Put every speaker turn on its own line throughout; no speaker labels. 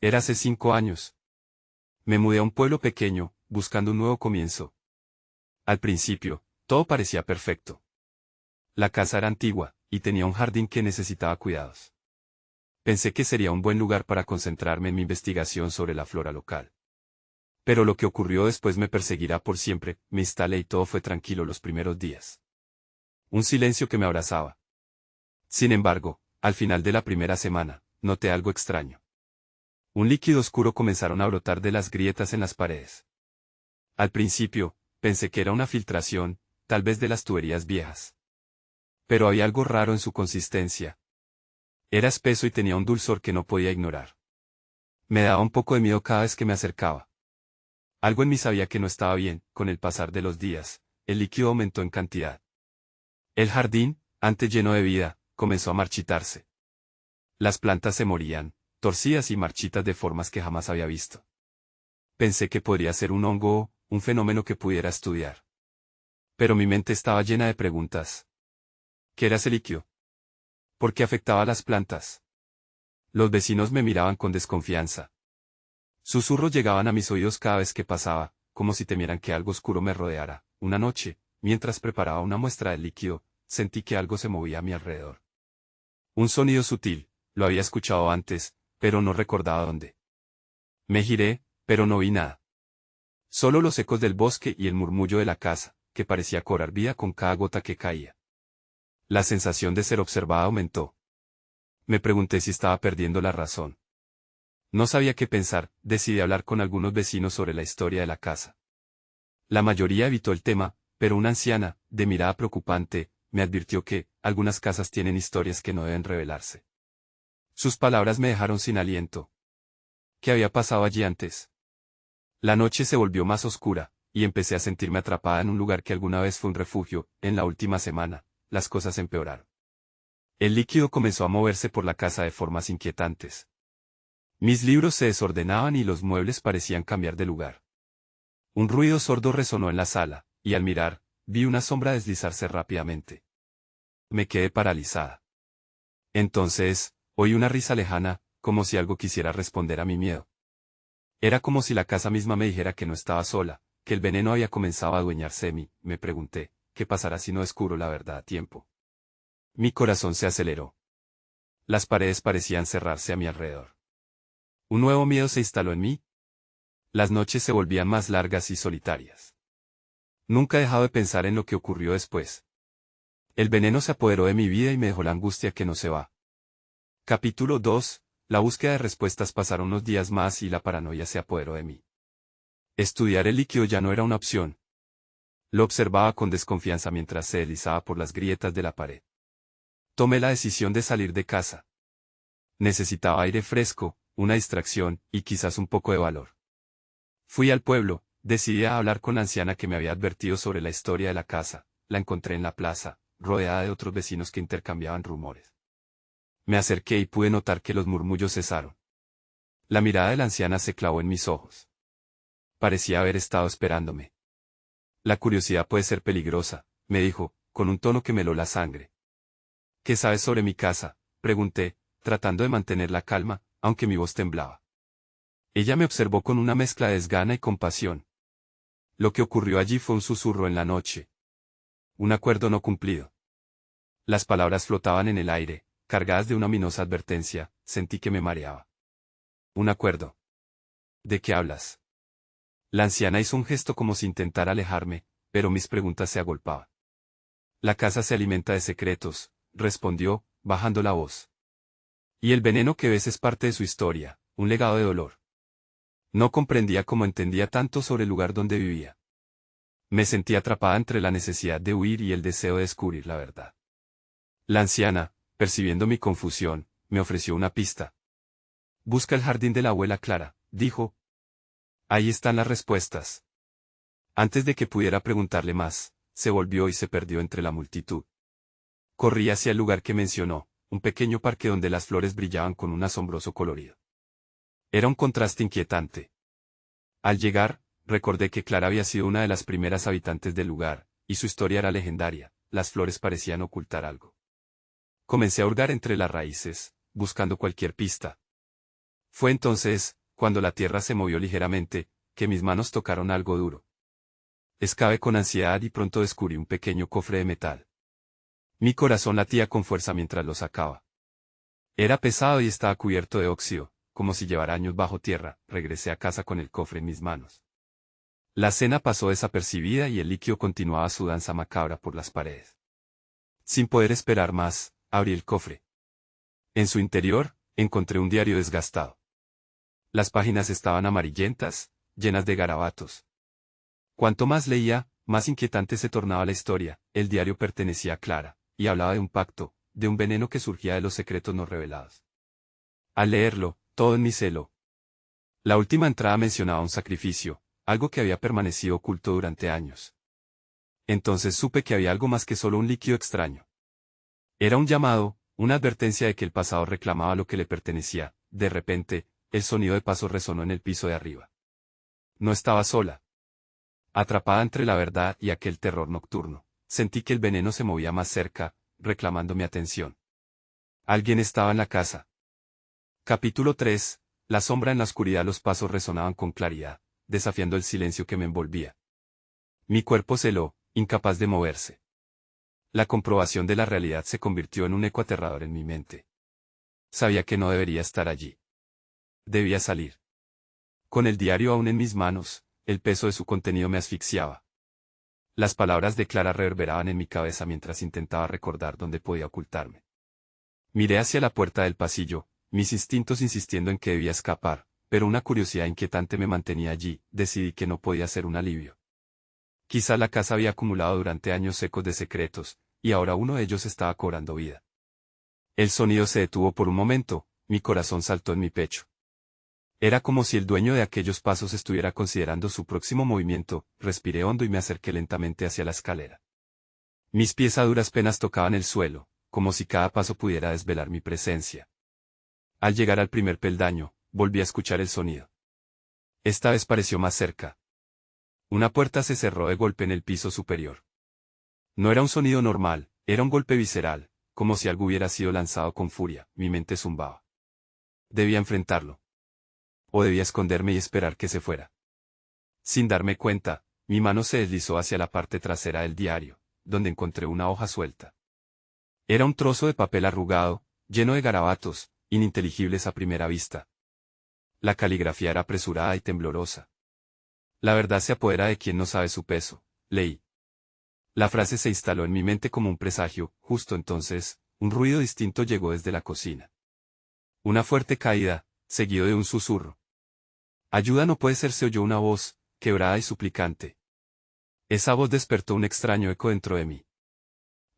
Era hace 5 años. Me mudé a un pueblo pequeño, buscando un nuevo comienzo. Al principio, todo parecía perfecto. La casa era antigua, y tenía un jardín que necesitaba cuidados. Pensé que sería un buen lugar para concentrarme en mi investigación sobre la flora local. Pero lo que ocurrió después me perseguirá por siempre. Me instalé y todo fue tranquilo los primeros días. Un silencio que me abrazaba. Sin embargo, al final de la primera semana, noté algo extraño. Un líquido oscuro comenzaron a brotar de las grietas en las paredes. Al principio, pensé que era una filtración, tal vez de las tuberías viejas. Pero había algo raro en su consistencia. Era espeso y tenía un dulzor que no podía ignorar. Me daba un poco de miedo cada vez que me acercaba. Algo en mí sabía que no estaba bien. Con el pasar de los días, el líquido aumentó en cantidad. El jardín, antes lleno de vida, comenzó a marchitarse. Las plantas se morían, torcidas y marchitas de formas que jamás había visto. Pensé que podría ser un hongo o un fenómeno que pudiera estudiar. Pero mi mente estaba llena de preguntas. ¿Qué era ese líquido? ¿Por qué afectaba a las plantas? Los vecinos me miraban con desconfianza. Susurros llegaban a mis oídos cada vez que pasaba, como si temieran que algo oscuro me rodeara. Una noche, mientras preparaba una muestra del líquido, sentí que algo se movía a mi alrededor. Un sonido sutil, lo había escuchado antes, pero no recordaba dónde. Me giré, pero no vi nada. Solo los ecos del bosque y el murmullo de la casa, que parecía cobrar vida con cada gota que caía. La sensación de ser observada aumentó. Me pregunté si estaba perdiendo la razón. No sabía qué pensar. Decidí hablar con algunos vecinos sobre la historia de la casa. La mayoría evitó el tema, pero una anciana, de mirada preocupante, me advirtió que algunas casas tienen historias que no deben revelarse. Sus palabras me dejaron sin aliento. ¿Qué había pasado allí antes? La noche se volvió más oscura, y empecé a sentirme atrapada en un lugar que alguna vez fue un refugio. En la última semana, las cosas empeoraron. El líquido comenzó a moverse por la casa de formas inquietantes. Mis libros se desordenaban y los muebles parecían cambiar de lugar. Un ruido sordo resonó en la sala, y al mirar, vi una sombra deslizarse rápidamente. Me quedé paralizada. Entonces, oí una risa lejana, como si algo quisiera responder a mi miedo. Era como si la casa misma me dijera que no estaba sola, que el veneno había comenzado a adueñarse de mí. Me pregunté, ¿qué pasará si no descubro la verdad a tiempo? Mi corazón se aceleró. Las paredes parecían cerrarse a mi alrededor. Un nuevo miedo se instaló en mí. Las noches se volvían más largas y solitarias. Nunca he dejado de pensar en lo que ocurrió después. El veneno se apoderó de mi vida y me dejó la angustia que no se va. Capítulo 2. La búsqueda de respuestas. Pasaron unos días más y la paranoia se apoderó de mí. Estudiar el líquido ya no era una opción. Lo observaba con desconfianza mientras se deslizaba por las grietas de la pared. Tomé la decisión de salir de casa. Necesitaba aire fresco, una distracción, y quizás un poco de valor. Fui al pueblo, decidí a hablar con la anciana que me había advertido sobre la historia de la casa. La encontré en la plaza, rodeada de otros vecinos que intercambiaban rumores. Me acerqué y pude notar que los murmullos cesaron. La mirada de la anciana se clavó en mis ojos. Parecía haber estado esperándome. La curiosidad puede ser peligrosa, me dijo, con un tono que me heló la sangre. ¿Qué sabes sobre mi casa?, pregunté, tratando de mantener la calma, aunque mi voz temblaba. Ella me observó con una mezcla de desgana y compasión. Lo que ocurrió allí fue un susurro en la noche. Un acuerdo no cumplido. Las palabras flotaban en el aire, cargadas de una ominosa advertencia. Sentí que me mareaba. ¿Un acuerdo? ¿De qué hablas? La anciana hizo un gesto como si intentara alejarme, pero mis preguntas se agolpaban. La casa se alimenta de secretos, respondió, bajando la voz. Y el veneno que ves es parte de su historia, un legado de dolor. No comprendía cómo entendía tanto sobre el lugar donde vivía. Me sentí atrapada entre la necesidad de huir y el deseo de descubrir la verdad. La anciana, percibiendo mi confusión, me ofreció una pista. Busca el jardín de la abuela Clara, dijo. Ahí están las respuestas. Antes de que pudiera preguntarle más, se volvió y se perdió entre la multitud. Corrí hacia el lugar que mencionó, un pequeño parque donde las flores brillaban con un asombroso colorido. Era un contraste inquietante. Al llegar, recordé que Clara había sido una de las primeras habitantes del lugar, y su historia era legendaria. Las flores parecían ocultar algo. Comencé a hurgar entre las raíces, buscando cualquier pista. Fue entonces, cuando la tierra se movió ligeramente, que mis manos tocaron algo duro. Excavé con ansiedad y pronto descubrí un pequeño cofre de metal. Mi corazón latía con fuerza mientras lo sacaba. Era pesado y estaba cubierto de óxido, como si llevara años bajo tierra. Regresé a casa con el cofre en mis manos. La cena pasó desapercibida y el líquido continuaba su danza macabra por las paredes. Sin poder esperar más, abrí el cofre. En su interior, encontré un diario desgastado. Las páginas estaban amarillentas, llenas de garabatos. Cuanto más leía, más inquietante se tornaba la historia. El diario pertenecía a Clara, y hablaba de un pacto, de un veneno que surgía de los secretos no revelados. Al leerlo, todo en mí se heló. La última entrada mencionaba un sacrificio, algo que había permanecido oculto durante años. Entonces supe que había algo más que solo un líquido extraño. Era un llamado, una advertencia de que el pasado reclamaba lo que le pertenecía. De repente, el sonido de pasos resonó en el piso de arriba. No estaba sola. Atrapada entre la verdad y aquel terror nocturno, sentí que el veneno se movía más cerca, reclamando mi atención. Alguien estaba en la casa. Capítulo 3. La sombra en la oscuridad. Los pasos resonaban con claridad, desafiando el silencio que me envolvía. Mi cuerpo se heló, incapaz de moverse. La comprobación de la realidad se convirtió en un eco aterrador en mi mente. Sabía que no debería estar allí. Debía salir. Con el diario aún en mis manos, el peso de su contenido me asfixiaba. Las palabras de Clara reverberaban en mi cabeza mientras intentaba recordar dónde podía ocultarme. Miré hacia la puerta del pasillo, mis instintos insistiendo en que debía escapar, pero una curiosidad inquietante me mantenía allí. Decidí que no podía ser un alivio. Quizá la casa había acumulado durante años secos de secretos, y ahora uno de ellos estaba cobrando vida. El sonido se detuvo por un momento, mi corazón saltó en mi pecho. Era como si el dueño de aquellos pasos estuviera considerando su próximo movimiento. Respiré hondo y me acerqué lentamente hacia la escalera. Mis pies a duras penas tocaban el suelo, como si cada paso pudiera desvelar mi presencia. Al llegar al primer peldaño, volví a escuchar el sonido. Esta vez pareció más cerca. Una puerta se cerró de golpe en el piso superior. No era un sonido normal, era un golpe visceral, como si algo hubiera sido lanzado con furia. Mi mente zumbaba. Debía enfrentarlo. O debía esconderme y esperar que se fuera. Sin darme cuenta, mi mano se deslizó hacia la parte trasera del diario, donde encontré una hoja suelta. Era un trozo de papel arrugado, lleno de garabatos, ininteligibles a primera vista. La caligrafía era apresurada y temblorosa. La verdad se apodera de quien no sabe su peso, leí. La frase se instaló en mi mente como un presagio. Justo entonces, un ruido distinto llegó desde la cocina. Una fuerte caída, seguido de un susurro. Ayuda, no puede ser, se oyó una voz, quebrada y suplicante. Esa voz despertó un extraño eco dentro de mí.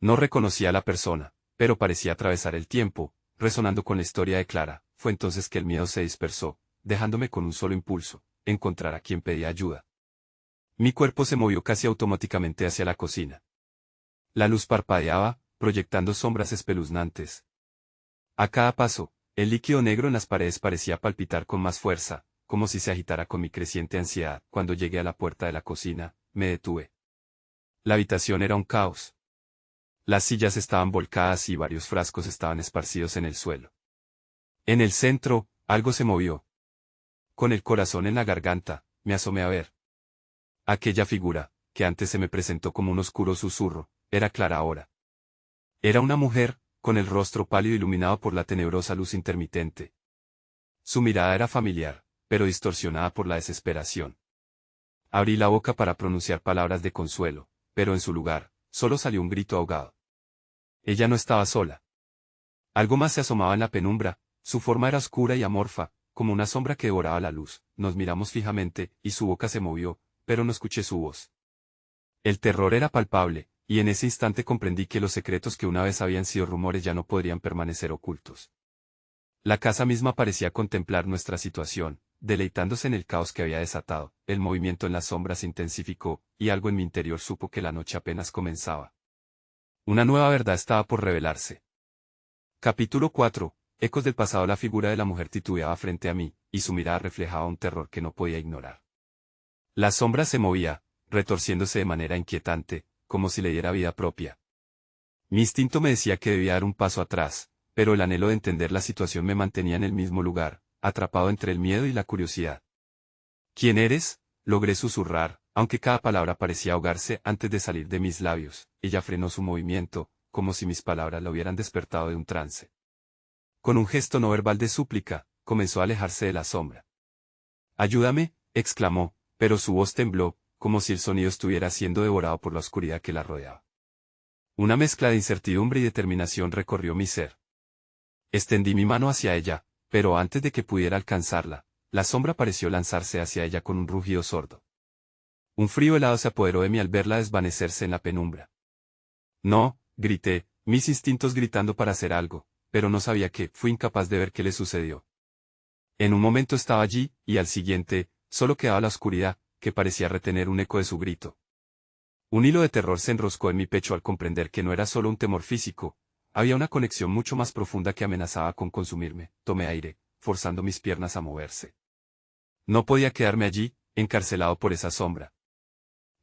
No reconocía a la persona, pero parecía atravesar el tiempo, resonando con la historia de Clara. Fue entonces que el miedo se dispersó, dejándome con un solo impulso: encontrar a quien pedía ayuda. Mi cuerpo se movió casi automáticamente hacia la cocina. La luz parpadeaba, proyectando sombras espeluznantes. A cada paso, el líquido negro en las paredes parecía palpitar con más fuerza, como si se agitara con mi creciente ansiedad. Cuando llegué a la puerta de la cocina, me detuve. La habitación era un caos. Las sillas estaban volcadas y varios frascos estaban esparcidos en el suelo. En el centro, algo se movió. Con el corazón en la garganta, me asomé a ver. Aquella figura, que antes se me presentó como un oscuro susurro, era Clara ahora. Era una mujer, con el rostro pálido iluminado por la tenebrosa luz intermitente. Su mirada era familiar, pero distorsionada por la desesperación. Abrí la boca para pronunciar palabras de consuelo, pero en su lugar, solo salió un grito ahogado. Ella no estaba sola. Algo más se asomaba en la penumbra. Su forma era oscura y amorfa, como una sombra que devoraba la luz. Nos miramos fijamente, y su boca se movió, pero no escuché su voz. El terror era palpable, y en ese instante comprendí que los secretos que una vez habían sido rumores ya no podrían permanecer ocultos. La casa misma parecía contemplar nuestra situación, deleitándose en el caos que había desatado. El movimiento en las sombras se intensificó, y algo en mi interior supo que la noche apenas comenzaba. Una nueva verdad estaba por revelarse. Capítulo 4. Ecos del pasado. La figura de la mujer titubeaba frente a mí, y su mirada reflejaba un terror que no podía ignorar. La sombra se movía, retorciéndose de manera inquietante, como si le diera vida propia. Mi instinto me decía que debía dar un paso atrás, pero el anhelo de entender la situación me mantenía en el mismo lugar, atrapado entre el miedo y la curiosidad. ¿Quién eres? Logré susurrar, aunque cada palabra parecía ahogarse antes de salir de mis labios. Ella frenó su movimiento, como si mis palabras la hubieran despertado de un trance. Con un gesto no verbal de súplica, comenzó a alejarse de la sombra. «Ayúdame», exclamó, pero su voz tembló, como si el sonido estuviera siendo devorado por la oscuridad que la rodeaba. Una mezcla de incertidumbre y determinación recorrió mi ser. Extendí mi mano hacia ella, pero antes de que pudiera alcanzarla, la sombra pareció lanzarse hacia ella con un rugido sordo. Un frío helado se apoderó de mí al verla desvanecerse en la penumbra. «No», grité, mis instintos gritando para hacer algo, pero no sabía qué. Fui incapaz de ver qué le sucedió. En un momento estaba allí, y al siguiente, solo quedaba la oscuridad, que parecía retener un eco de su grito. Un hilo de terror se enroscó en mi pecho al comprender que no era solo un temor físico, había una conexión mucho más profunda que amenazaba con consumirme. Tomé aire, forzando mis piernas a moverse. No podía quedarme allí, encarcelado por esa sombra.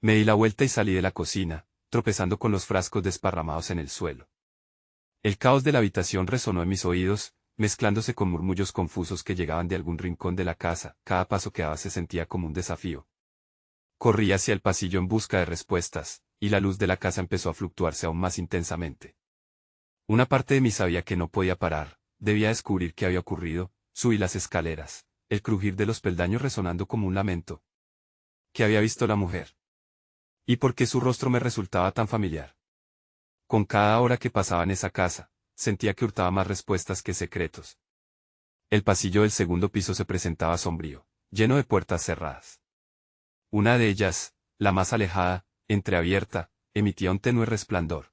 Me di la vuelta y salí de la cocina, tropezando con los frascos desparramados en el suelo. El caos de la habitación resonó en mis oídos, mezclándose con murmullos confusos que llegaban de algún rincón de la casa. Cada paso que daba se sentía como un desafío. Corrí hacia el pasillo en busca de respuestas, y la luz de la casa empezó a fluctuarse aún más intensamente. Una parte de mí sabía que no podía parar, debía descubrir qué había ocurrido. Subí las escaleras, el crujir de los peldaños resonando como un lamento. ¿Qué había visto la mujer? ¿Y por qué su rostro me resultaba tan familiar? Con cada hora que pasaba en esa casa, sentía que hurtaba más respuestas que secretos. El pasillo del segundo piso se presentaba sombrío, lleno de puertas cerradas. Una de ellas, la más alejada, entreabierta, emitía un tenue resplandor.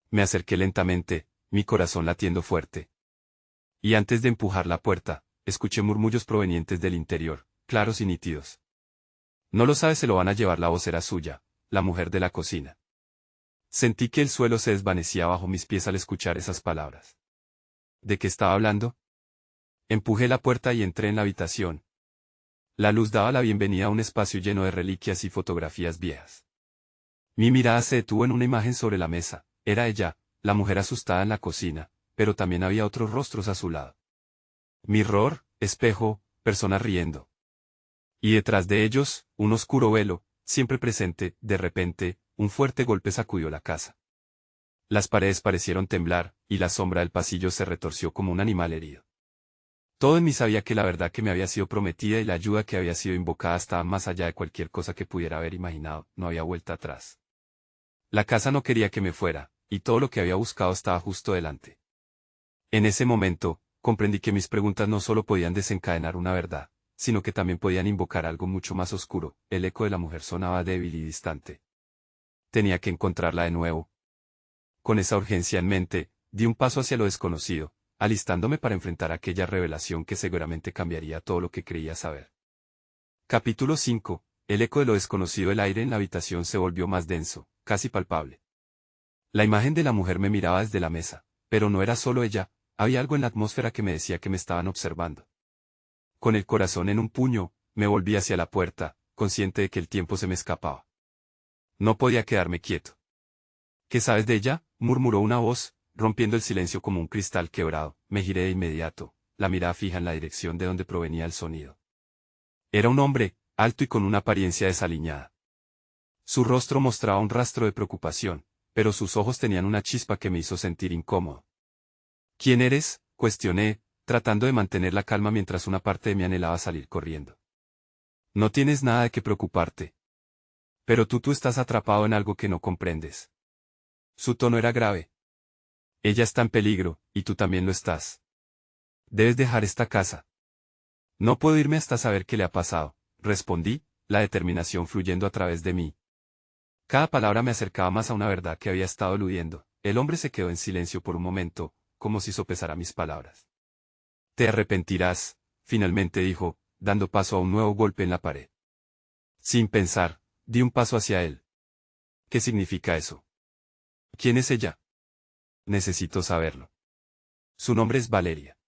Me acerqué lentamente, mi corazón latiendo fuerte. Y antes de empujar la puerta, escuché murmullos provenientes del interior, claros y nítidos. «No lo sabe, se lo van a llevar». La voz era suya, la mujer de la cocina. Sentí que el suelo se desvanecía bajo mis pies al escuchar esas palabras. ¿De qué estaba hablando? Empujé la puerta y entré en la habitación. La luz daba la bienvenida a un espacio lleno de reliquias y fotografías viejas. Mi mirada se detuvo en una imagen sobre la mesa. Era ella, la mujer asustada en la cocina, pero también había otros rostros a su lado. Mirror, espejo, personas riendo. Y detrás de ellos, un oscuro velo, siempre presente. De repente, un fuerte golpe sacudió la casa. Las paredes parecieron temblar, y la sombra del pasillo se retorció como un animal herido. Todo en mí sabía que la verdad que me había sido prometida y la ayuda que había sido invocada estaba más allá de cualquier cosa que pudiera haber imaginado. No había vuelta atrás. La casa no quería que me fuera, y todo lo que había buscado estaba justo delante. En ese momento, comprendí que mis preguntas no solo podían desencadenar una verdad, sino que también podían invocar algo mucho más oscuro. El eco de la mujer sonaba débil y distante. Tenía que encontrarla de nuevo. Con esa urgencia en mente, di un paso hacia lo desconocido, alistándome para enfrentar aquella revelación que seguramente cambiaría todo lo que creía saber. Capítulo 5. El eco de lo desconocido. El aire en la habitación se volvió más denso, casi palpable. La imagen de la mujer me miraba desde la mesa, pero no era solo ella, había algo en la atmósfera que me decía que me estaban observando. Con el corazón en un puño, me volví hacia la puerta, consciente de que el tiempo se me escapaba. No podía quedarme quieto. ¿Qué sabes de ella?, murmuró una voz, rompiendo el silencio como un cristal quebrado. Me giré de inmediato, la mirada fija en la dirección de donde provenía el sonido. Era un hombre, alto y con una apariencia desaliñada. Su rostro mostraba un rastro de preocupación, pero sus ojos tenían una chispa que me hizo sentir incómodo. «¿Quién eres?», cuestioné, tratando de mantener la calma mientras una parte de mí anhelaba salir corriendo. «No tienes nada de qué preocuparte. Pero tú estás atrapado en algo que no comprendes». Su tono era grave. «Ella está en peligro, y tú también lo estás. Debes dejar esta casa». «No puedo irme hasta saber qué le ha pasado», respondí, la determinación fluyendo a través de mí. Cada palabra me acercaba más a una verdad que había estado eludiendo. El hombre se quedó en silencio por un momento, como si sopesara mis palabras. «Te arrepentirás», finalmente dijo, dando paso a un nuevo golpe en la pared. Sin pensar, di un paso hacia él. «¿Qué significa eso? ¿Quién es ella?» «Necesito saberlo». «Su nombre es Valeria.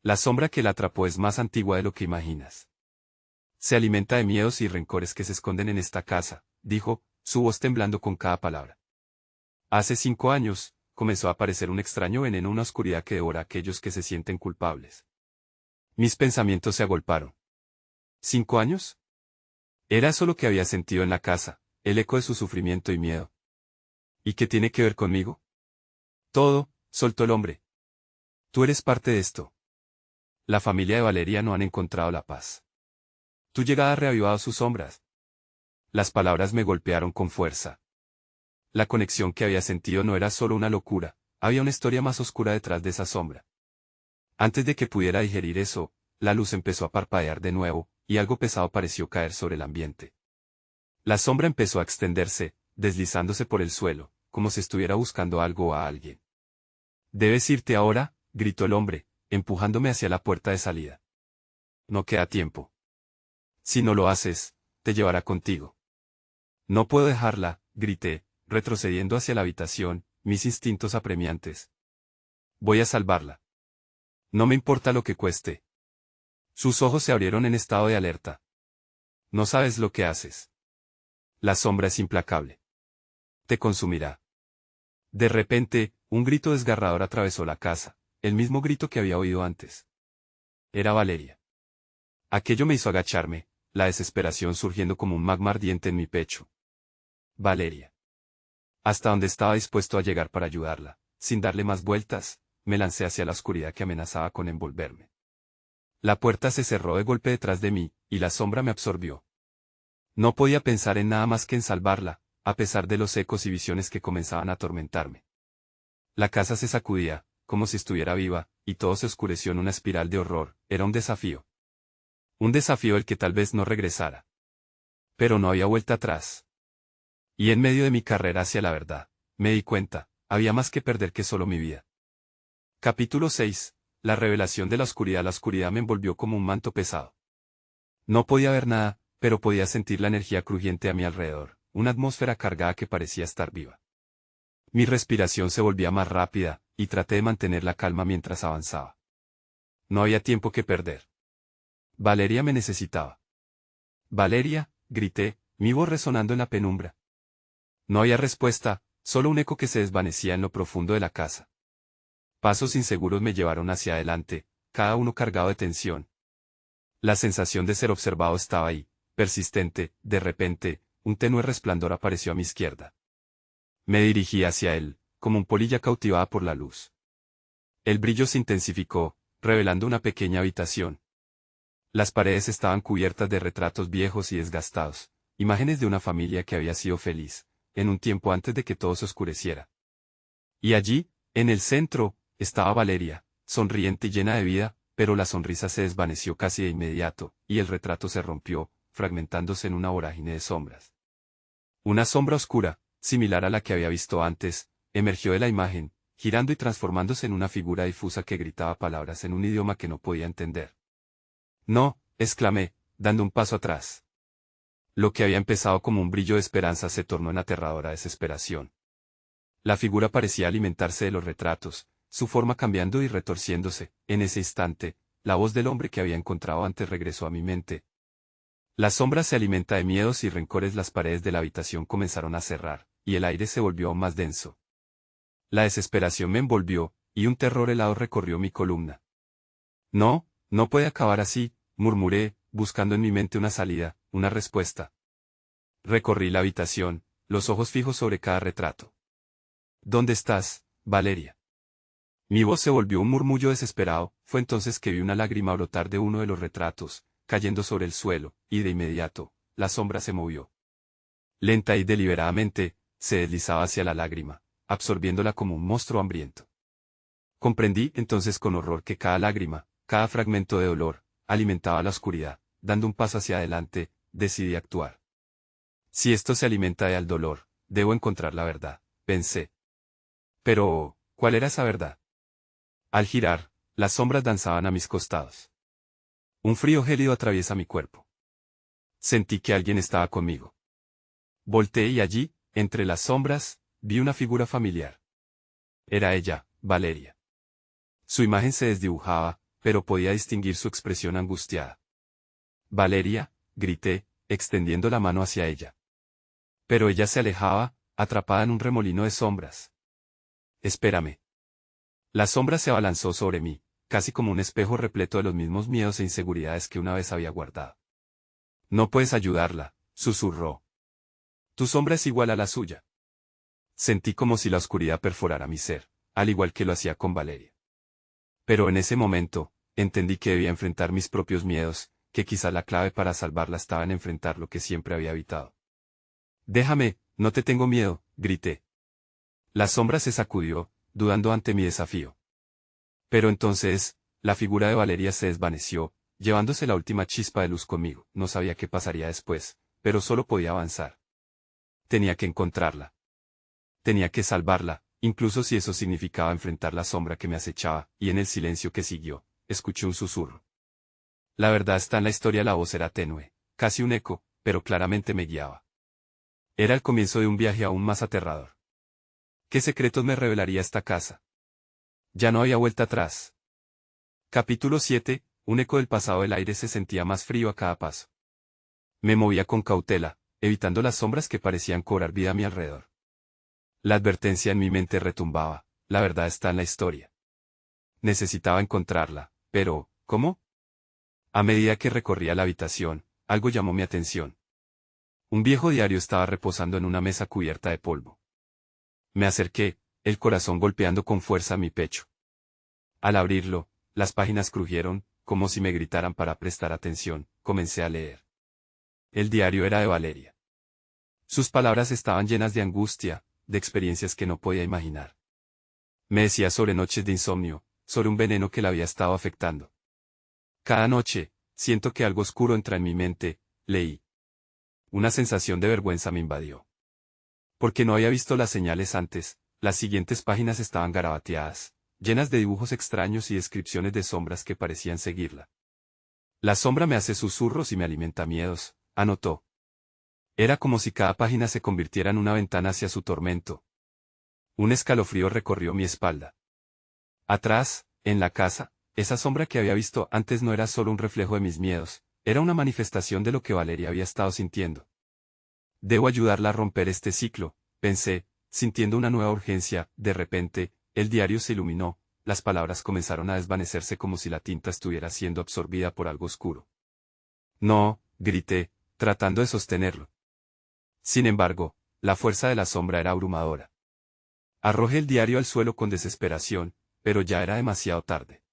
La sombra que la atrapó es más antigua de lo que imaginas. Se alimenta de miedos y rencores que se esconden en esta casa», dijo, su voz temblando con cada palabra. «Hace 5 años, comenzó a aparecer un extraño veneno, una oscuridad que devora a aquellos que se sienten culpables. Mis pensamientos se agolparon. ¿5 años? Era eso lo que había sentido en la casa, el eco de su sufrimiento y miedo. ¿Y qué tiene que ver conmigo? Todo, soltó el hombre. Tú eres parte de esto. La familia de Valeria no han encontrado la paz. Tu llegada ha reavivado sus sombras. Las palabras me golpearon con fuerza. La conexión que había sentido no era solo una locura, había una historia más oscura detrás de esa sombra. Antes de que pudiera digerir eso, la luz empezó a parpadear de nuevo, y algo pesado pareció caer sobre el ambiente. La sombra empezó a extenderse, deslizándose por el suelo, como si estuviera buscando algo o a alguien. «Debes irte ahora», gritó el hombre, empujándome hacia la puerta de salida. «No queda tiempo. Si no lo haces, te llevará contigo». «No puedo dejarla», grité, retrocediendo hacia la habitación, mis instintos apremiantes. «Voy a salvarla. No me importa lo que cueste». Sus ojos se abrieron en estado de alerta. «No sabes lo que haces. La sombra es implacable. Te consumirá». De repente, un grito desgarrador atravesó la casa, el mismo grito que había oído antes. Era Valeria. Aquello me hizo agacharme, la desesperación surgiendo como un magma ardiente en mi pecho. Valeria. Hasta donde estaba dispuesto a llegar para ayudarla, sin darle más vueltas, me lancé hacia la oscuridad que amenazaba con envolverme. La puerta se cerró de golpe detrás de mí, y la sombra me absorbió. No podía pensar en nada más que en salvarla, a pesar de los ecos y visiones que comenzaban a atormentarme. La casa se sacudía, como si estuviera viva, y todo se oscureció en una espiral de horror. Era un desafío. Un desafío el que tal vez no regresara. Pero no había vuelta atrás. Y en medio de mi carrera hacia la verdad, me di cuenta, había más que perder que solo mi vida. Capítulo 6. La revelación de la oscuridad. La oscuridad me envolvió como un manto pesado. No podía ver nada, pero podía sentir la energía crujiente a mi alrededor, una atmósfera cargada que parecía estar viva. Mi respiración se volvía más rápida, y traté de mantener la calma mientras avanzaba. No había tiempo que perder. Valeria me necesitaba. «Valeria», grité, mi voz resonando en la penumbra. No había respuesta, solo un eco que se desvanecía en lo profundo de la casa. Pasos inseguros me llevaron hacia adelante, cada uno cargado de tensión. La sensación de ser observado estaba ahí, persistente. De repente, un tenue resplandor apareció a mi izquierda. Me dirigí hacia él, como un polilla cautivada por la luz. El brillo se intensificó, revelando una pequeña habitación. Las paredes estaban cubiertas de retratos viejos y desgastados, imágenes de una familia que había sido feliz, en un tiempo antes de que todo se oscureciera. Y allí, en el centro, estaba Valeria, sonriente y llena de vida, pero la sonrisa se desvaneció casi de inmediato, y el retrato se rompió, fragmentándose en una vorágine de sombras. Una sombra oscura, similar a la que había visto antes, emergió de la imagen, girando y transformándose en una figura difusa que gritaba palabras en un idioma que no podía entender. «No», exclamé, dando un paso atrás. Lo que había empezado como un brillo de esperanza se tornó en aterradora desesperación. La figura parecía alimentarse de los retratos, su forma cambiando y retorciéndose. En ese instante, la voz del hombre que había encontrado antes regresó a mi mente. La sombra se alimenta de miedos y rencores. Las paredes de la habitación comenzaron a cerrar, y el aire se volvió aún más denso. La desesperación me envolvió, y un terror helado recorrió mi columna. «No, no puede acabar así», murmuré, buscando en mi mente una salida, una respuesta. Recorrí la habitación, los ojos fijos sobre cada retrato. «¿Dónde estás, Valeria?». Mi voz se volvió un murmullo desesperado. Fue entonces que vi una lágrima brotar de uno de los retratos, cayendo sobre el suelo, y de inmediato, la sombra se movió. Lenta y deliberadamente, se deslizaba hacia la lágrima, absorbiéndola como un monstruo hambriento. Comprendí entonces con horror que cada lágrima, cada fragmento de dolor, alimentaba la oscuridad. Dando un paso hacia adelante, decidí actuar. Si esto se alimenta del dolor, debo encontrar la verdad, pensé. Pero, ¿cuál era esa verdad? Al girar, las sombras danzaban a mis costados. Un frío gélido atraviesa mi cuerpo. Sentí que alguien estaba conmigo. Volteé y allí, entre las sombras, vi una figura familiar. Era ella, Valeria. Su imagen se desdibujaba, pero podía distinguir su expresión angustiada. «Valeria», grité, extendiendo la mano hacia ella. Pero ella se alejaba, atrapada en un remolino de sombras. «Espérame». La sombra se abalanzó sobre mí, casi como un espejo repleto de los mismos miedos e inseguridades que una vez había guardado. No puedes ayudarla, susurró. Tu sombra es igual a la suya. Sentí como si la oscuridad perforara mi ser, al igual que lo hacía con Valeria. Pero en ese momento, entendí que debía enfrentar mis propios miedos, que quizá la clave para salvarla estaba en enfrentar lo que siempre había evitado. Déjame, no te tengo miedo, grité. La sombra se sacudió, dudando ante mi desafío. Pero entonces, la figura de Valeria se desvaneció, llevándose la última chispa de luz conmigo. No sabía qué pasaría después, pero solo podía avanzar. Tenía que encontrarla. Tenía que salvarla, incluso si eso significaba enfrentar la sombra que me acechaba, y en el silencio que siguió, escuché un susurro. La verdad está en la historia. La voz era tenue, casi un eco, pero claramente me guiaba. Era el comienzo de un viaje aún más aterrador. ¿Qué secretos me revelaría esta casa? Ya no había vuelta atrás. Capítulo 7. Un eco del pasado. El aire se sentía más frío a cada paso. Me movía con cautela, evitando las sombras que parecían cobrar vida a mi alrededor. La advertencia en mi mente retumbaba, la verdad está en la historia. Necesitaba encontrarla, pero, ¿cómo? A medida que recorría la habitación, algo llamó mi atención. Un viejo diario estaba reposando en una mesa cubierta de polvo. Me acerqué, el corazón golpeando con fuerza mi pecho. Al abrirlo, las páginas crujieron, como si me gritaran para prestar atención. Comencé a leer. El diario era de Valeria. Sus palabras estaban llenas de angustia, de experiencias que no podía imaginar. Me decía sobre noches de insomnio, sobre un veneno que la había estado afectando. Cada noche, siento que algo oscuro entra en mi mente, leí. Una sensación de vergüenza me invadió. Porque no había visto las señales antes, las siguientes páginas estaban garabateadas, llenas de dibujos extraños y descripciones de sombras que parecían seguirla. La sombra me hace susurros y me alimenta miedos, anotó. Era como si cada página se convirtiera en una ventana hacia su tormento. Un escalofrío recorrió mi espalda. Atrás, en la casa, esa sombra que había visto antes no era solo un reflejo de mis miedos, era una manifestación de lo que Valeria había estado sintiendo. Debo ayudarla a romper este ciclo, pensé, sintiendo una nueva urgencia. De repente, el diario se iluminó, las palabras comenzaron a desvanecerse como si la tinta estuviera siendo absorbida por algo oscuro. No, grité, tratando de sostenerlo. Sin embargo, la fuerza de la sombra era abrumadora. Arrojé el diario al suelo con desesperación, pero ya era demasiado tarde.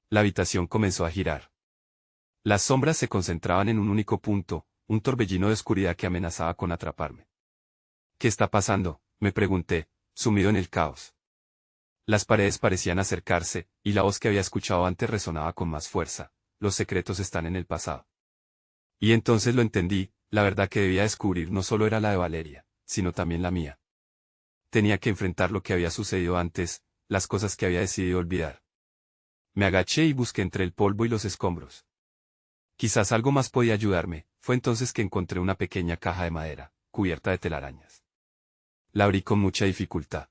La habitación comenzó a girar. Las sombras se concentraban en un único punto, un torbellino de oscuridad que amenazaba con atraparme. ¿Qué está pasando?, me pregunté, sumido en el caos. Las paredes parecían acercarse, y la voz que había escuchado antes resonaba con más fuerza. Los secretos están en el pasado. Y entonces lo entendí, la verdad que debía descubrir no solo era la de Valeria, sino también la mía. Tenía que enfrentar lo que había sucedido antes, las cosas que había decidido olvidar. Me agaché y busqué entre el polvo y los escombros. Quizás algo más podía ayudarme. Fue entonces que encontré una pequeña caja de madera, cubierta de telarañas. La abrí con mucha dificultad.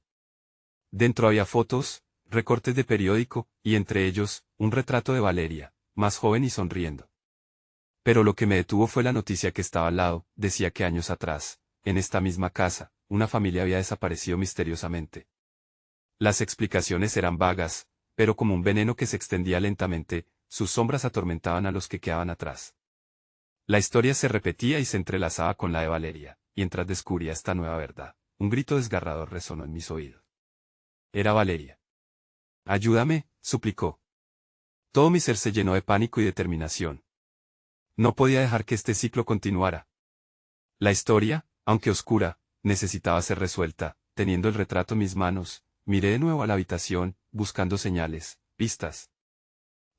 Dentro había fotos, recortes de periódico, y entre ellos, un retrato de Valeria, más joven y sonriendo. Pero lo que me detuvo fue la noticia que estaba al lado. Decía que años atrás, en esta misma casa, una familia había desaparecido misteriosamente. Las explicaciones eran vagas, pero como un veneno que se extendía lentamente, sus sombras atormentaban a los que quedaban atrás. La historia se repetía y se entrelazaba con la de Valeria, y mientras descubría esta nueva verdad, un grito desgarrador resonó en mis oídos. Era Valeria. «Ayúdame», suplicó. Todo mi ser se llenó de pánico y determinación. No podía dejar que este ciclo continuara. La historia, aunque oscura, necesitaba ser resuelta. Teniendo el retrato en mis manos, miré de nuevo a la habitación, buscando señales, pistas.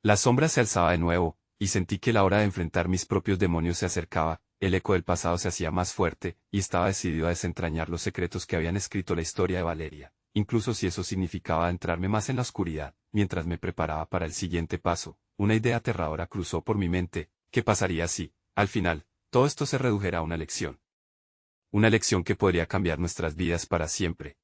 La sombra se alzaba de nuevo, y sentí que la hora de enfrentar mis propios demonios se acercaba. El eco del pasado se hacía más fuerte, y estaba decidido a desentrañar los secretos que habían escrito la historia de Valeria, incluso si eso significaba adentrarme más en la oscuridad. Mientras me preparaba para el siguiente paso, una idea aterradora cruzó por mi mente. ¿Qué pasaría si, al final, todo esto se redujera a una lección? Una lección que podría cambiar nuestras vidas para siempre.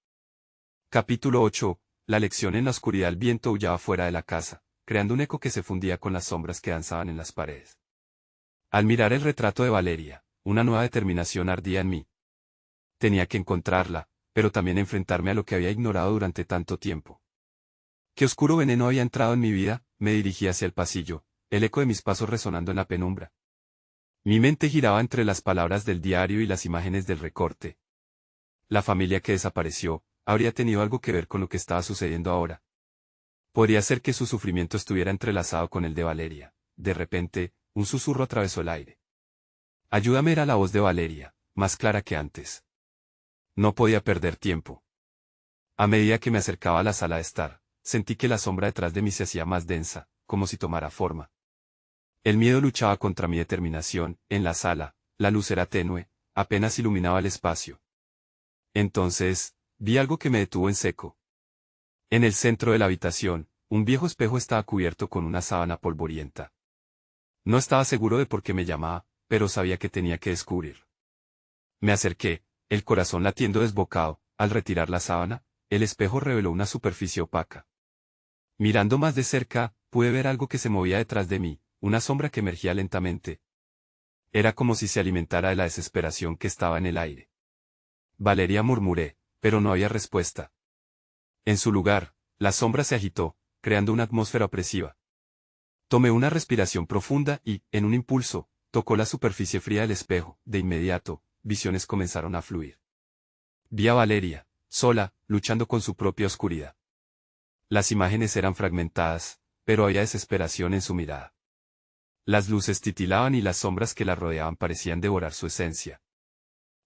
Capítulo 8. La lección en la oscuridad. El viento aullaba fuera de la casa, creando un eco que se fundía con las sombras que danzaban en las paredes. Al mirar el retrato de Valeria, una nueva determinación ardía en mí. Tenía que encontrarla, pero también enfrentarme a lo que había ignorado durante tanto tiempo. Qué oscuro veneno había entrado en mi vida. Me dirigí hacia el pasillo, el eco de mis pasos resonando en la penumbra. Mi mente giraba entre las palabras del diario y las imágenes del recorte. La familia que desapareció habría tenido algo que ver con lo que estaba sucediendo ahora. Podría ser que su sufrimiento estuviera entrelazado con el de Valeria. De repente, un susurro atravesó el aire. Ayúdame, era la voz de Valeria, más clara que antes. No podía perder tiempo. A medida que me acercaba a la sala de estar, sentí que la sombra detrás de mí se hacía más densa, como si tomara forma. El miedo luchaba contra mi determinación. En la sala, la luz era tenue, apenas iluminaba el espacio. Entonces, vi algo que me detuvo en seco. En el centro de la habitación, un viejo espejo estaba cubierto con una sábana polvorienta. No estaba seguro de por qué me llamaba, pero sabía que tenía que descubrir. Me acerqué, el corazón latiendo desbocado. Al retirar la sábana, el espejo reveló una superficie opaca. Mirando más de cerca, pude ver algo que se movía detrás de mí, una sombra que emergía lentamente. Era como si se alimentara de la desesperación que estaba en el aire. Valeria, murmuré, pero no había respuesta. En su lugar, la sombra se agitó, creando una atmósfera opresiva. Tomé una respiración profunda y, en un impulso, tocó la superficie fría del espejo. De inmediato, visiones comenzaron a fluir. Vi a Valeria, sola, luchando con su propia oscuridad. Las imágenes eran fragmentadas, pero había desesperación en su mirada. Las luces titilaban y las sombras que la rodeaban parecían devorar su esencia.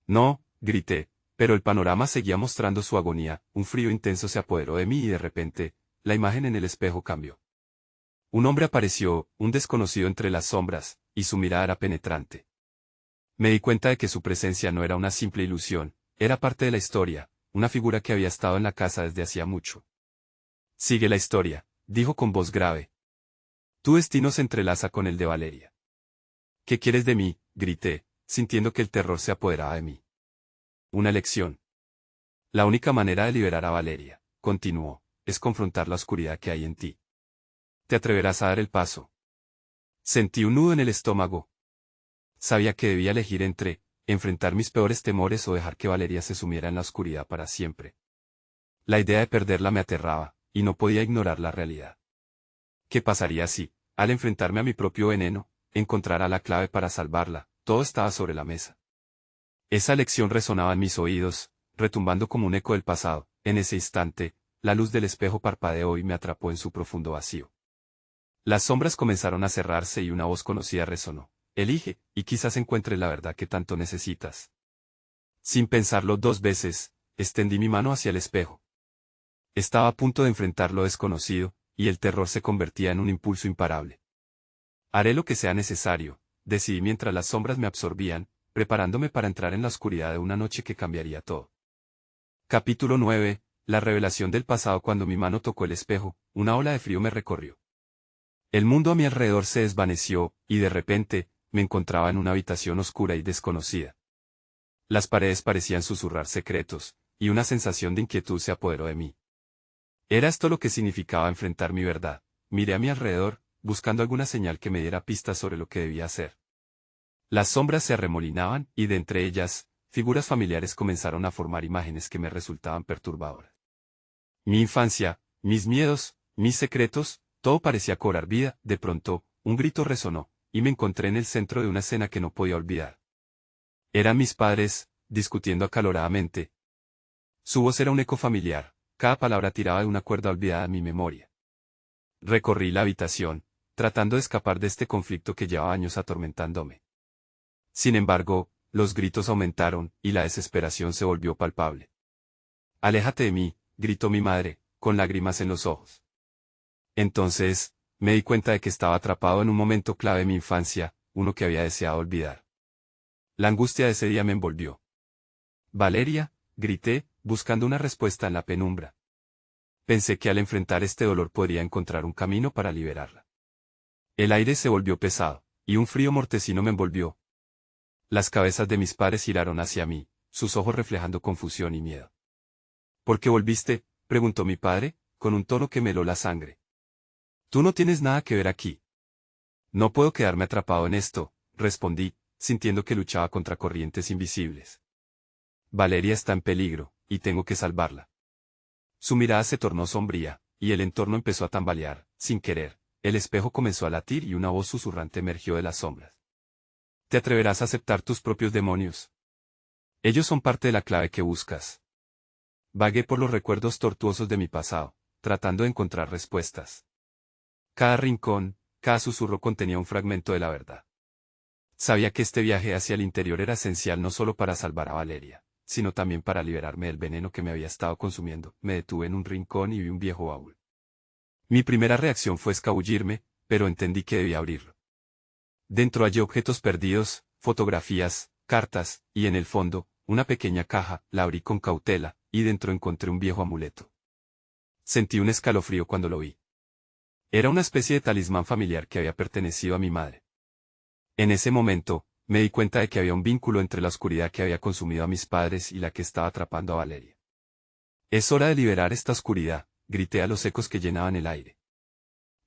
No, grité, pero el panorama seguía mostrando su agonía. Un frío intenso se apoderó de mí y de repente, la imagen en el espejo cambió. Un hombre apareció, un desconocido entre las sombras, y su mirada era penetrante. Me di cuenta de que su presencia no era una simple ilusión, era parte de la historia, una figura que había estado en la casa desde hacía mucho. Sigue la historia, dijo con voz grave. Tu destino se entrelaza con el de Valeria. ¿Qué quieres de mí?, grité, sintiendo que el terror se apoderaba de mí. Una elección. La única manera de liberar a Valeria, continuó, es confrontar la oscuridad que hay en ti. ¿Te atreverás a dar el paso? Sentí un nudo en el estómago. Sabía que debía elegir entre enfrentar mis peores temores o dejar que Valeria se sumiera en la oscuridad para siempre. La idea de perderla me aterraba, y no podía ignorar la realidad. ¿Qué pasaría si, al enfrentarme a mi propio veneno, encontrara la clave para salvarla? Todo estaba sobre la mesa. Esa lección resonaba en mis oídos, retumbando como un eco del pasado. En ese instante, la luz del espejo parpadeó y me atrapó en su profundo vacío. Las sombras comenzaron a cerrarse y una voz conocida resonó. Elige, y quizás encuentres la verdad que tanto necesitas. Sin pensarlo dos veces, extendí mi mano hacia el espejo. Estaba a punto de enfrentar lo desconocido, y el terror se convertía en un impulso imparable. Haré lo que sea necesario, decidí mientras las sombras me absorbían, preparándome para entrar en la oscuridad de una noche que cambiaría todo. Capítulo 9. La revelación del pasado. Cuando mi mano tocó el espejo, una ola de frío me recorrió. El mundo a mi alrededor se desvaneció, y de repente, me encontraba en una habitación oscura y desconocida. Las paredes parecían susurrar secretos, y una sensación de inquietud se apoderó de mí. ¿Era esto lo que significaba enfrentar mi verdad? Miré a mi alrededor, buscando alguna señal que me diera pistas sobre lo que debía hacer. Las sombras se arremolinaban, y de entre ellas, figuras familiares comenzaron a formar imágenes que me resultaban perturbadoras. Mi infancia, mis miedos, mis secretos, todo parecía cobrar vida. De pronto, un grito resonó, y me encontré en el centro de una escena que no podía olvidar. Eran mis padres, discutiendo acaloradamente. Su voz era un eco familiar, cada palabra tiraba de una cuerda olvidada en mi memoria. Recorrí la habitación, tratando de escapar de este conflicto que llevaba años atormentándome. Sin embargo, los gritos aumentaron, y la desesperación se volvió palpable. «Aléjate de mí», gritó mi madre, con lágrimas en los ojos. Entonces, me di cuenta de que estaba atrapado en un momento clave de mi infancia, uno que había deseado olvidar. La angustia de ese día me envolvió. «Valeria», grité, buscando una respuesta en la penumbra. Pensé que al enfrentar este dolor podría encontrar un camino para liberarla. El aire se volvió pesado, y un frío mortecino me envolvió. Las cabezas de mis padres giraron hacia mí, sus ojos reflejando confusión y miedo. «¿Por qué volviste?», preguntó mi padre, con un tono que me heló la sangre. «Tú no tienes nada que ver aquí». «No puedo quedarme atrapado en esto», respondí, sintiendo que luchaba contra corrientes invisibles. «Valeria está en peligro, y tengo que salvarla». Su mirada se tornó sombría, y el entorno empezó a tambalear. Sin querer, el espejo comenzó a latir y una voz susurrante emergió de las sombras. ¿Te atreverás a aceptar tus propios demonios? Ellos son parte de la clave que buscas. Vagué por los recuerdos tortuosos de mi pasado, tratando de encontrar respuestas. Cada rincón, cada susurro contenía un fragmento de la verdad. Sabía que este viaje hacia el interior era esencial no solo para salvar a Valeria, sino también para liberarme del veneno que me había estado consumiendo. Me detuve en un rincón y vi un viejo baúl. Mi primera reacción fue escabullirme, pero entendí que debía abrirlo. Dentro hallé objetos perdidos, fotografías, cartas, y en el fondo, una pequeña caja. La abrí con cautela, y dentro encontré un viejo amuleto. Sentí un escalofrío cuando lo vi. Era una especie de talismán familiar que había pertenecido a mi madre. En ese momento, me di cuenta de que había un vínculo entre la oscuridad que había consumido a mis padres y la que estaba atrapando a Valeria. «Es hora de liberar esta oscuridad», grité a los ecos que llenaban el aire.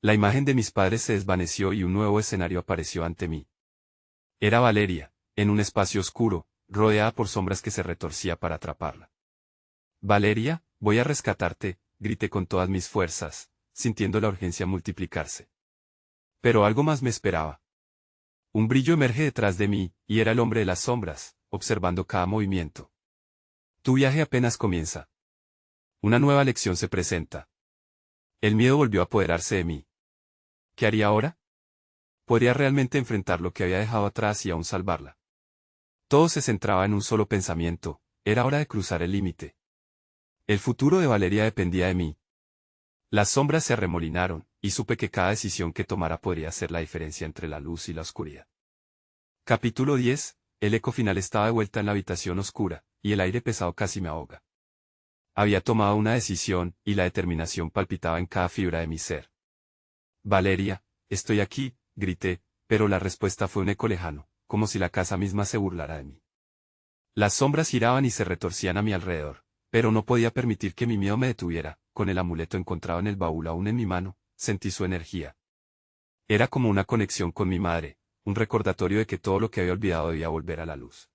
La imagen de mis padres se desvaneció y un nuevo escenario apareció ante mí. Era Valeria, en un espacio oscuro, rodeada por sombras que se retorcía para atraparla. «Valeria, voy a rescatarte», grité con todas mis fuerzas, sintiendo la urgencia multiplicarse. Pero algo más me esperaba. Un brillo emerge detrás de mí, y era el hombre de las sombras, observando cada movimiento. «Tu viaje apenas comienza. Una nueva lección se presenta». El miedo volvió a apoderarse de mí. ¿Qué haría ahora? ¿Podría realmente enfrentar lo que había dejado atrás y aún salvarla? Todo se centraba en un solo pensamiento: era hora de cruzar el límite. El futuro de Valeria dependía de mí. Las sombras se arremolinaron, y supe que cada decisión que tomara podría hacer la diferencia entre la luz y la oscuridad. Capítulo 10. El eco final estaba de vuelta en la habitación oscura, y el aire pesado casi me ahoga. Había tomado una decisión, y la determinación palpitaba en cada fibra de mi ser. «Valeria, estoy aquí», grité, pero la respuesta fue un eco lejano, como si la casa misma se burlara de mí. Las sombras giraban y se retorcían a mi alrededor, pero no podía permitir que mi miedo me detuviera. Con el amuleto encontrado en el baúl aún en mi mano, sentí su energía. Era como una conexión con mi madre, un recordatorio de que todo lo que había olvidado debía volver a la luz.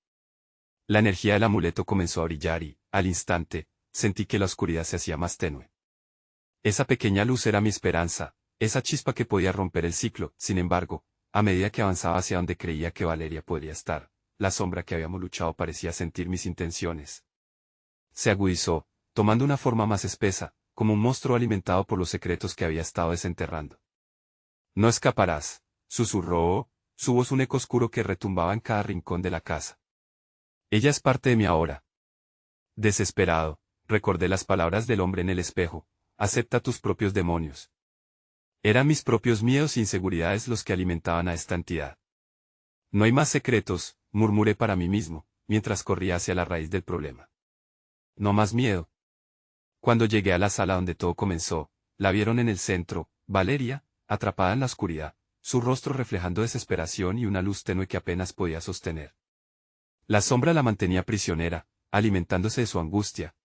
La energía del amuleto comenzó a brillar y, al instante, sentí que la oscuridad se hacía más tenue. Esa pequeña luz era mi esperanza, esa chispa que podía romper el ciclo. Sin embargo, a medida que avanzaba hacia donde creía que Valeria podría estar, la sombra que habíamos luchado parecía sentir mis intenciones. Se agudizó, tomando una forma más espesa, como un monstruo alimentado por los secretos que había estado desenterrando. «No escaparás», susurró, su voz un eco oscuro que retumbaba en cada rincón de la casa. «Ella es parte de mí ahora». Desesperado, recordé las palabras del hombre en el espejo: «Acepta tus propios demonios». Eran mis propios miedos e inseguridades los que alimentaban a esta entidad. «No hay más secretos», murmuré para mí mismo, mientras corría hacia la raíz del problema. «No más miedo». Cuando llegué a la sala donde todo comenzó, la vieron en el centro, Valeria, atrapada en la oscuridad, su rostro reflejando desesperación y una luz tenue que apenas podía sostener. La sombra la mantenía prisionera, alimentándose de su angustia.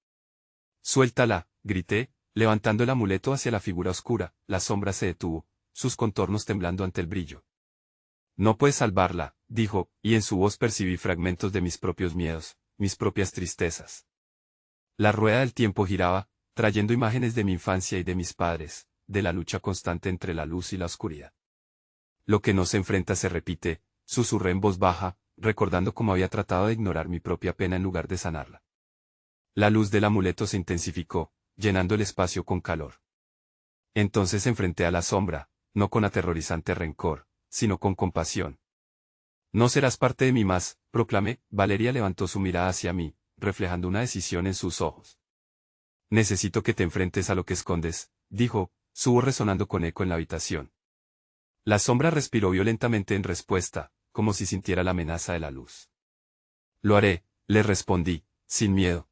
«Suéltala», grité, levantando el amuleto hacia la figura oscura. La sombra se detuvo, sus contornos temblando ante el brillo. «No puedes salvarla», dijo, y en su voz percibí fragmentos de mis propios miedos, mis propias tristezas. La rueda del tiempo giraba, trayendo imágenes de mi infancia y de mis padres, de la lucha constante entre la luz y la oscuridad. «Lo que no se enfrenta se repite», susurré en voz baja, recordando cómo había tratado de ignorar mi propia pena en lugar de sanarla. La luz del amuleto se intensificó, llenando el espacio con calor. Entonces enfrenté a la sombra, no con aterrorizante rencor, sino con compasión. «No serás parte de mí más», proclamé. Valeria levantó su mirada hacia mí, reflejando una decisión en sus ojos. «Necesito que te enfrentes a lo que escondes», dijo, su voz resonando con eco en la habitación. La sombra respiró violentamente en respuesta, como si sintiera la amenaza de la luz. «Lo haré», le respondí, sin miedo.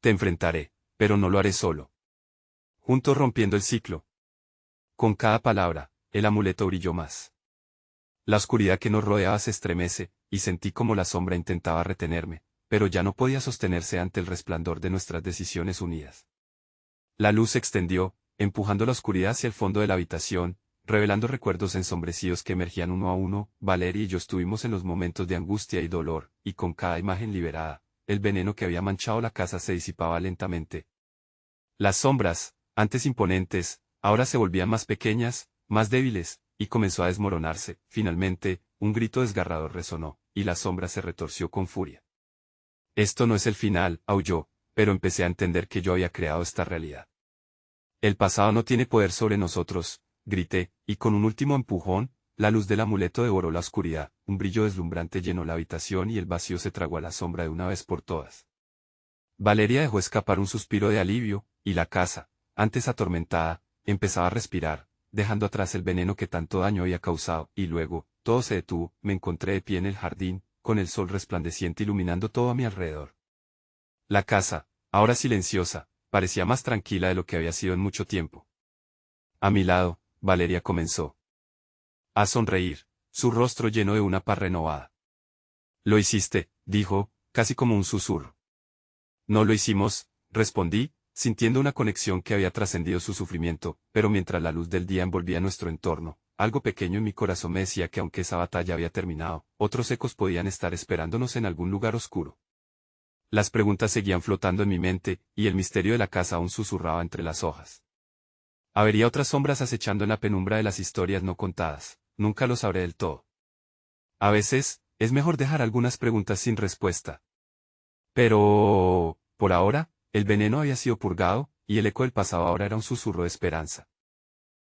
«Te enfrentaré, pero no lo haré solo». Juntos rompiendo el ciclo. Con cada palabra, el amuleto brilló más. La oscuridad que nos rodeaba se estremece, y sentí como la sombra intentaba retenerme, pero ya no podía sostenerse ante el resplandor de nuestras decisiones unidas. La luz se extendió, empujando la oscuridad hacia el fondo de la habitación, revelando recuerdos ensombrecidos que emergían uno a uno. Valeria y yo estuvimos en los momentos de angustia y dolor, y con cada imagen liberada, el veneno que había manchado la casa se disipaba lentamente. Las sombras, antes imponentes, ahora se volvían más pequeñas, más débiles, y comenzó a desmoronarse. Finalmente, un grito desgarrador resonó, y la sombra se retorció con furia. Esto no es el final, aulló, pero empecé a entender que yo había creado esta realidad. El pasado no tiene poder sobre nosotros, grité, y con un último empujón, la luz del amuleto devoró la oscuridad, un brillo deslumbrante llenó la habitación y el vacío se tragó a la sombra de una vez por todas. Valeria dejó escapar un suspiro de alivio, y la casa, antes atormentada, empezaba a respirar, dejando atrás el veneno que tanto daño había causado, y luego, todo se detuvo, me encontré de pie en el jardín, con el sol resplandeciente iluminando todo a mi alrededor. La casa, ahora silenciosa, parecía más tranquila de lo que había sido en mucho tiempo. A mi lado, Valeria comenzó a sonreír, su rostro lleno de una paz renovada. Lo hiciste, dijo, casi como un susurro. No lo hicimos, respondí, sintiendo una conexión que había trascendido su sufrimiento, pero mientras la luz del día envolvía nuestro entorno, algo pequeño en mi corazón me decía que aunque esa batalla había terminado, otros ecos podían estar esperándonos en algún lugar oscuro. Las preguntas seguían flotando en mi mente, y el misterio de la casa aún susurraba entre las hojas. Habría otras sombras acechando en la penumbra de las historias no contadas, nunca lo sabré del todo. A veces, es mejor dejar algunas preguntas sin respuesta. Pero, por ahora, el veneno había sido purgado, y el eco del pasado ahora era un susurro de esperanza.